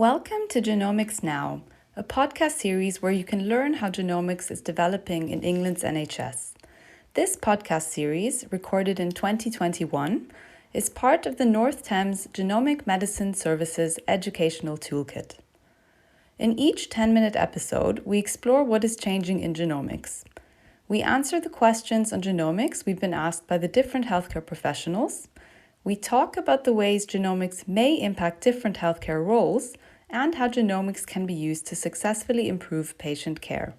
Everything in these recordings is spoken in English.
Welcome to Genomics Now, a podcast series where you can learn how genomics is developing in England's NHS. This podcast series, recorded in 2021, is part of the North Thames Genomic Medicine Services Educational Toolkit. In each 10-minute episode, we explore what is changing in genomics. We answer the questions on genomics we've been asked by the different healthcare professionals. We talk about the ways genomics may impact different healthcare roles and how genomics can be used to successfully improve patient care.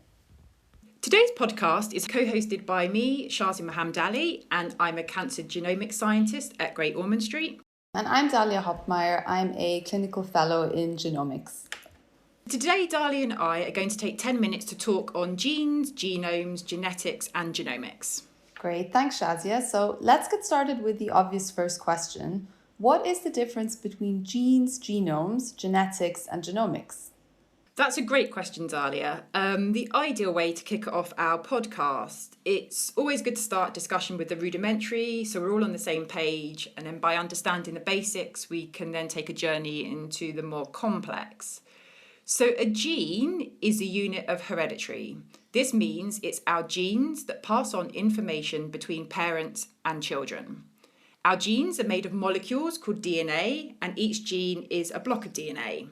Today's podcast is co-hosted by me, Shazia Mahamdallie, and I'm a cancer genomics scientist at Great Ormond Street. And I'm Dahlia Hopmeier. I'm a clinical fellow in genomics. Today, Dahlia and I are going to take 10 minutes to talk on genes, genomes, genetics, and genomics. Great, thanks Shazia. So let's get started with the obvious first question. What is the difference between genes, genomes, genetics, and genomics? That's a great question, Dahlia. The ideal way to kick off our podcast. It's always good to start discussion with the rudimentary, so we're all on the same page, and then by understanding the basics, we can then take a journey into the more complex. So a gene is a unit of hereditary. This means it's our genes that pass on information between parents and children. Our genes are made of molecules called DNA, and each gene is a block of DNA.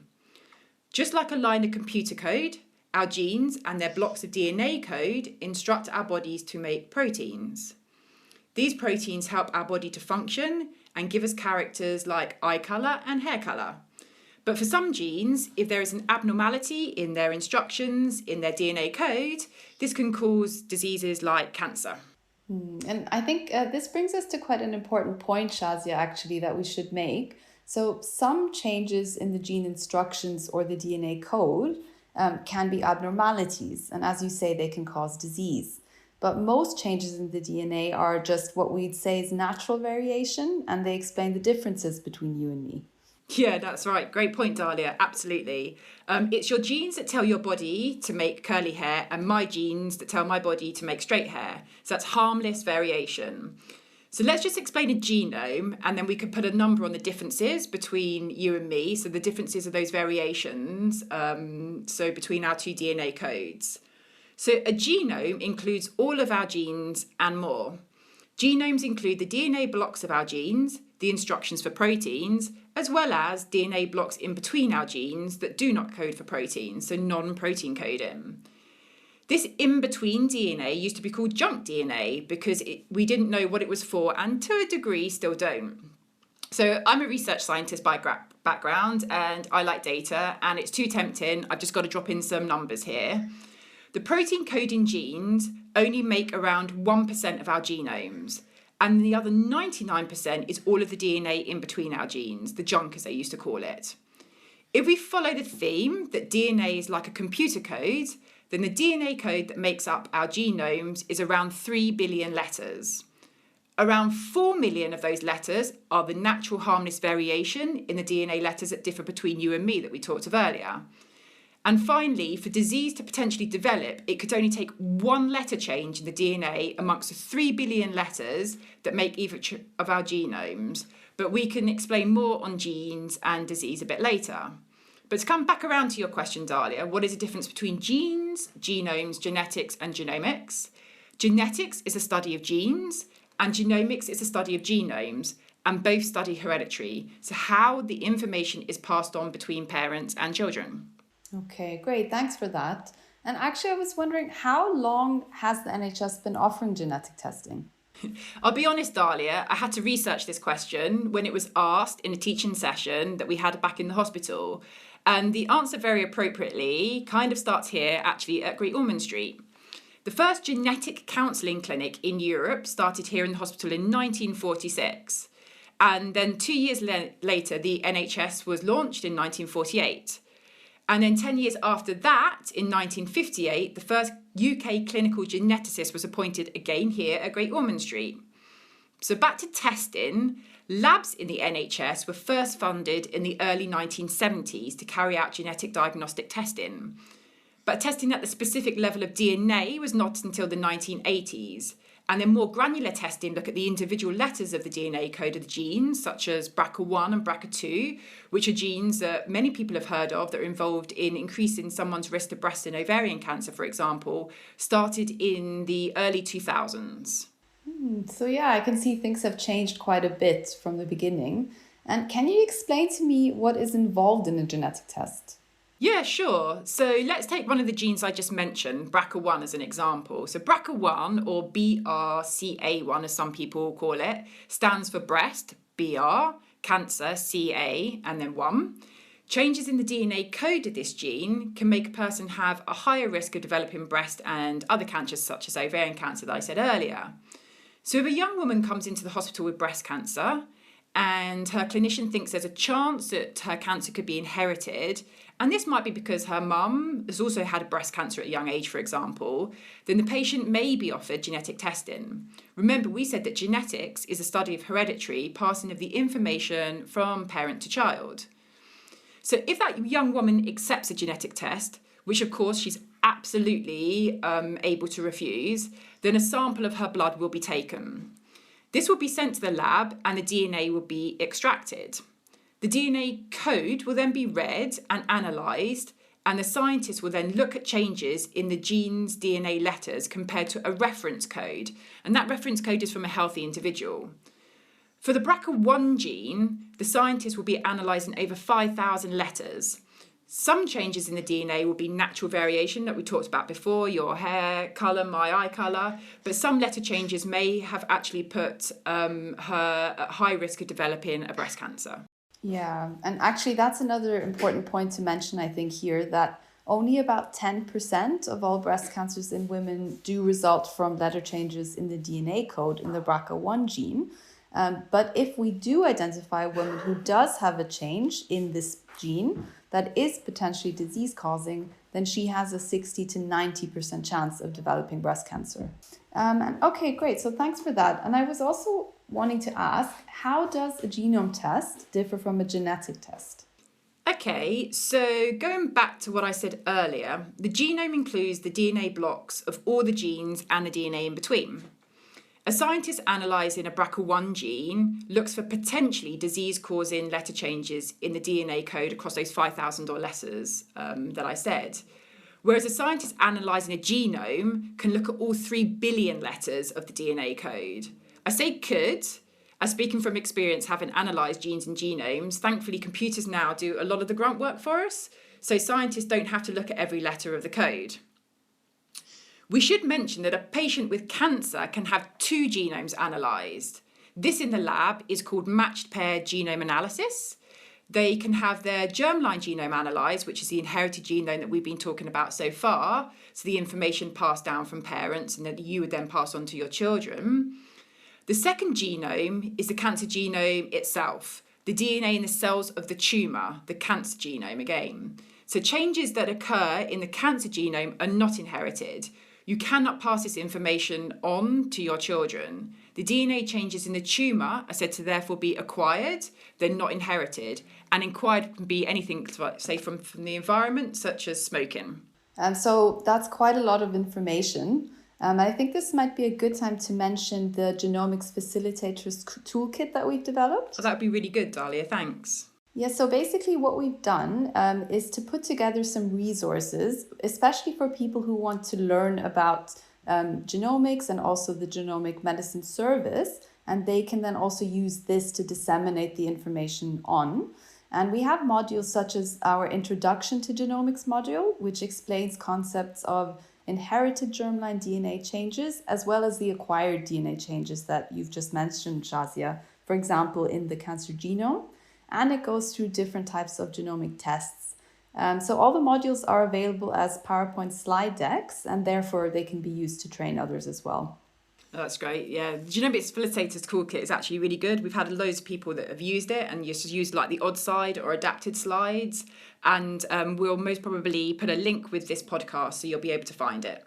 Just like a line of computer code, our genes and their blocks of DNA code instruct our bodies to make proteins. These proteins help our body to function and give us characters like eye colour and hair colour. But for some genes, if there is an abnormality in their instructions, in their DNA code, this can cause diseases like cancer. And I think this brings us to quite an important point, Shazia, actually, that we should make. So some changes in the gene instructions or the DNA code can be abnormalities. And as you say, they can cause disease. But most changes in the DNA are just what we'd say is natural variation, and they explain the differences between you and me. Yeah, that's right. Great point, Dahlia. Absolutely. It's your genes that tell your body to make curly hair and my genes that tell my body to make straight hair. So that's harmless variation. So let's just explain a genome, and then we could put a number on the differences between you and me. So the differences are those variations, so between our two DNA codes. So a genome includes all of our genes and more. Genomes include the DNA blocks of our genes, the instructions for proteins, as well as DNA blocks in between our genes that do not code for proteins, so non-protein coding. This in-between DNA used to be called junk DNA because we didn't know what it was for, and to a degree still don't. So I'm a research scientist by background, and I like data, and it's too tempting. I've just got to drop in some numbers here. The protein coding genes only make around 1% of our genomes. And the other 99% is all of the DNA in between our genes, the junk as they used to call it. If we follow the theme that DNA is like a computer code, then the DNA code that makes up our genomes is around 3 billion letters. Around 4 million of those letters are the natural harmless variation in the DNA letters that differ between you and me that we talked of earlier. And finally, for disease to potentially develop, it could only take one letter change in the DNA amongst the 3 billion letters that make each of our genomes. But we can explain more on genes and disease a bit later. But to come back around to your question, Dahlia, what is the difference between genes, genomes, genetics, and genomics? Genetics is a study of genes, and genomics is a study of genomes, and both study hereditary, so how the information is passed on between parents and children. Okay, great. Thanks for that. And actually, I was wondering, how long has the NHS been offering genetic testing? I'll be honest, Dahlia, I had to research this question when it was asked in a teaching session that we had back in the hospital. And the answer very appropriately kind of starts here, actually, at Great Ormond Street. The first genetic counselling clinic in Europe started here in the hospital in 1946. And then 2 years later, the NHS was launched in 1948. And then 10 years after that, in 1958, the first UK clinical geneticist was appointed again here at Great Ormond Street. So back to testing, labs in the NHS were first funded in the early 1970s to carry out genetic diagnostic testing. But testing at the specific level of DNA was not until the 1980s. And then more granular testing look at the individual letters of the DNA code of the genes, such as BRCA1 and BRCA2, which are genes that many people have heard of that are involved in increasing someone's risk of breast and ovarian cancer, for example, started in the early 2000s. So yeah, I can see things have changed quite a bit from the beginning. And can you explain to me what is involved in a genetic test? Yeah, sure. So let's take one of the genes I just mentioned, BRCA1, as an example. So BRCA1, or BRCA1 as some people call it, stands for breast, BR, cancer, CA, and then 1. Changes in the DNA code of this gene can make a person have a higher risk of developing breast and other cancers such as ovarian cancer that I said earlier. So if a young woman comes into the hospital with breast cancer and her clinician thinks there's a chance that her cancer could be inherited, and this might be because her mum has also had breast cancer at a young age, for example, then the patient may be offered genetic testing. Remember, we said that genetics is a study of hereditary passing of the information from parent to child. So if that young woman accepts a genetic test, which of course she's absolutely able to refuse, then a sample of her blood will be taken. This will be sent to the lab and the DNA will be extracted. The DNA code will then be read and analysed, and the scientists will then look at changes in the gene's DNA letters compared to a reference code, and that reference code is from a healthy individual. For the BRCA1 gene, the scientists will be analysing over 5,000 letters. Some changes in the DNA will be natural variation that we talked about before, your hair colour, my eye colour, but some letter changes may have actually put her at high risk of developing a breast cancer. Yeah, and actually that's another important point to mention, I think, here, that only about 10% of all breast cancers in women do result from letter changes in the DNA code in the BRCA1 gene. But if we do identify a woman who does have a change in this gene that is potentially disease-causing, then she has a 60 to 90% chance of developing breast cancer. And okay, great. So thanks for that. And I was also wanting to ask, how does a genome test differ from a genetic test? Okay, so going back to what I said earlier, the genome includes the DNA blocks of all the genes and the DNA in between. A scientist analysing a BRCA1 gene looks for potentially disease-causing letter changes in the DNA code across those 5,000 or letters that I said. Whereas a scientist analysing a genome can look at all 3 billion letters of the DNA code. I say could, as speaking from experience having analysed genes and genomes, thankfully computers now do a lot of the grunt work for us, so scientists don't have to look at every letter of the code. We should mention that a patient with cancer can have 2 genomes analysed. This in the lab is called matched pair genome analysis. They can have their germline genome analysed, which is the inherited genome that we've been talking about so far, so the information passed down from parents and that you would then pass on to your children. The second genome is the cancer genome itself, the DNA in the cells of the tumour, the cancer genome again. So changes that occur in the cancer genome are not inherited. You cannot pass this information on to your children. The DNA changes in the tumour are said to therefore be acquired, they're not inherited. And acquired can be anything, say, from the environment, such as smoking. So that's quite a lot of information. I think this might be a good time to mention the Genomics Facilitators Toolkit that we've developed. Oh, that would be really good, Dahlia, thanks. Yeah, so basically what we've done is to put together some resources, especially for people who want to learn about genomics and also the genomic medicine service, and they can then also use this to disseminate the information on. And we have modules such as our Introduction to Genomics module, which explains concepts of inherited germline DNA changes, as well as the acquired DNA changes that you've just mentioned, Shazia, for example, in the cancer genome. And it goes through different types of genomic tests. So all the modules are available as PowerPoint slide decks, and therefore they can be used to train others as well. Oh, that's great. Yeah, the Genomics Facilitators Toolkit is actually really good. We've had loads of people that have used it and just used like the odd side or adapted slides. And we'll most probably put a link with this podcast so you'll be able to find it.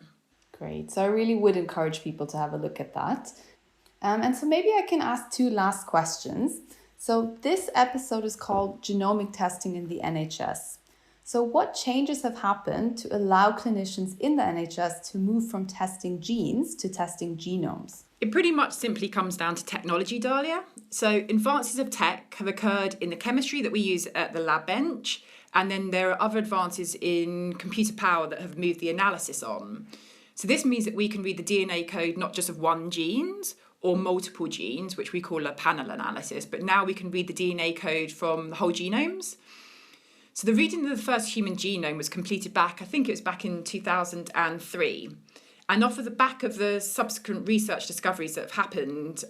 Great. So I really would encourage people to have a look at that. And so maybe I can ask 2 last questions. So this episode is called Genomic Testing in the NHS. So what changes have happened to allow clinicians in the NHS to move from testing genes to testing genomes? It pretty much simply comes down to technology, Dahlia. So advances of tech have occurred in the chemistry that we use at the lab bench, and then there are other advances in computer power that have moved the analysis on. So this means that we can read the DNA code not just of one gene or multiple genes, which we call a panel analysis, but now we can read the DNA code from the whole genomes. So the reading of the first human genome was completed back in 2003. And off of the back of the subsequent research discoveries that have happened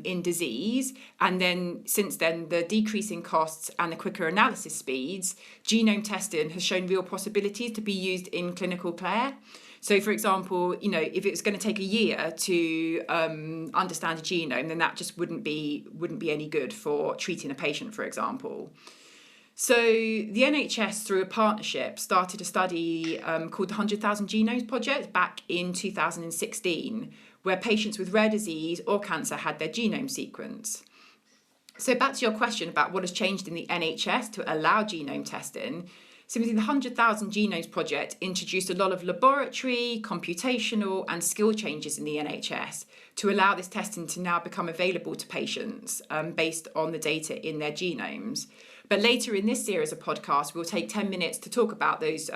in disease, and then since then, the decrease in costs and the quicker analysis speeds, genome testing has shown real possibilities to be used in clinical care. So, for example, if it was going to take a year to understand a genome, then that just wouldn't be any good for treating a patient, for example. So the NHS, through a partnership, started a study called the 100,000 Genomes Project back in 2016, where patients with rare disease or cancer had their genome sequenced. So back to your question about what has changed in the NHS to allow genome testing. Simply the 100,000 Genomes Project introduced a lot of laboratory, computational and skill changes in the NHS to allow this testing to now become available to patients based on the data in their genomes. But later in this series of podcasts, we'll take 10 minutes to talk about those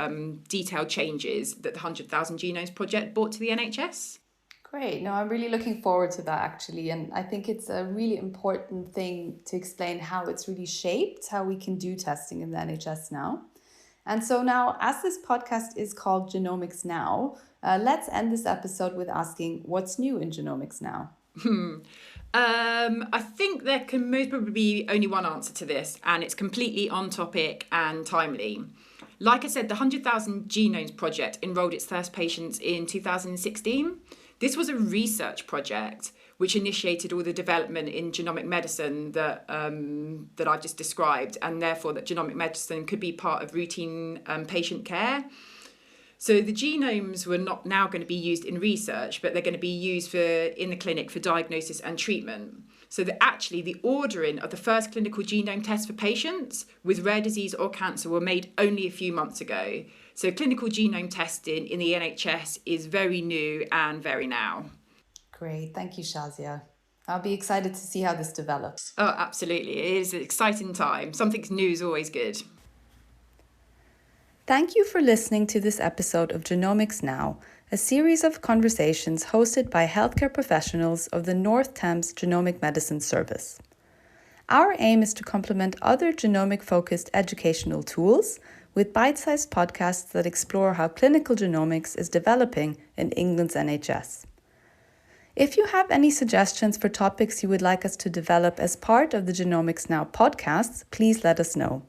detailed changes that the 100,000 Genomes Project brought to the NHS. Great. No, I'm really looking forward to that, actually. And I think it's a really important thing to explain how it's really shaped how we can do testing in the NHS now. And so now, as this podcast is called Genomics Now, let's end this episode with asking what's new in genomics now? I think there can most probably be only one answer to this, and it's completely on topic and timely. Like I said, the 100,000 Genomes Project enrolled its first patients in 2016. This was a research project which initiated all the development in genomic medicine that I've just described, and therefore that genomic medicine could be part of routine patient care. So the genomes were not now going to be used in research, but they're going to be used in the clinic for diagnosis and treatment. So that actually the ordering of the first clinical genome tests for patients with rare disease or cancer were made only a few months ago. So clinical genome testing in the NHS is very new and very now. Great. Thank you, Shazia. I'll be excited to see how this develops. Oh, absolutely. It is an exciting time. Something new is always good. Thank you for listening to this episode of Genomics Now, a series of conversations hosted by healthcare professionals of the North Thames Genomic Medicine Service. Our aim is to complement other genomic-focused educational tools with bite-sized podcasts that explore how clinical genomics is developing in England's NHS. If you have any suggestions for topics you would like us to develop as part of the Genomics Now podcasts, please let us know.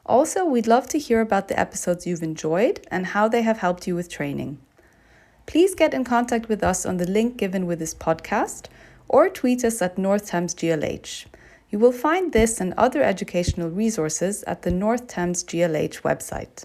Also, we'd love to hear about the episodes you've enjoyed and how they have helped you with training. Please get in contact with us on the link given with this podcast or tweet us at North Thames GLH. You will find this and other educational resources at the North Thames GLH website.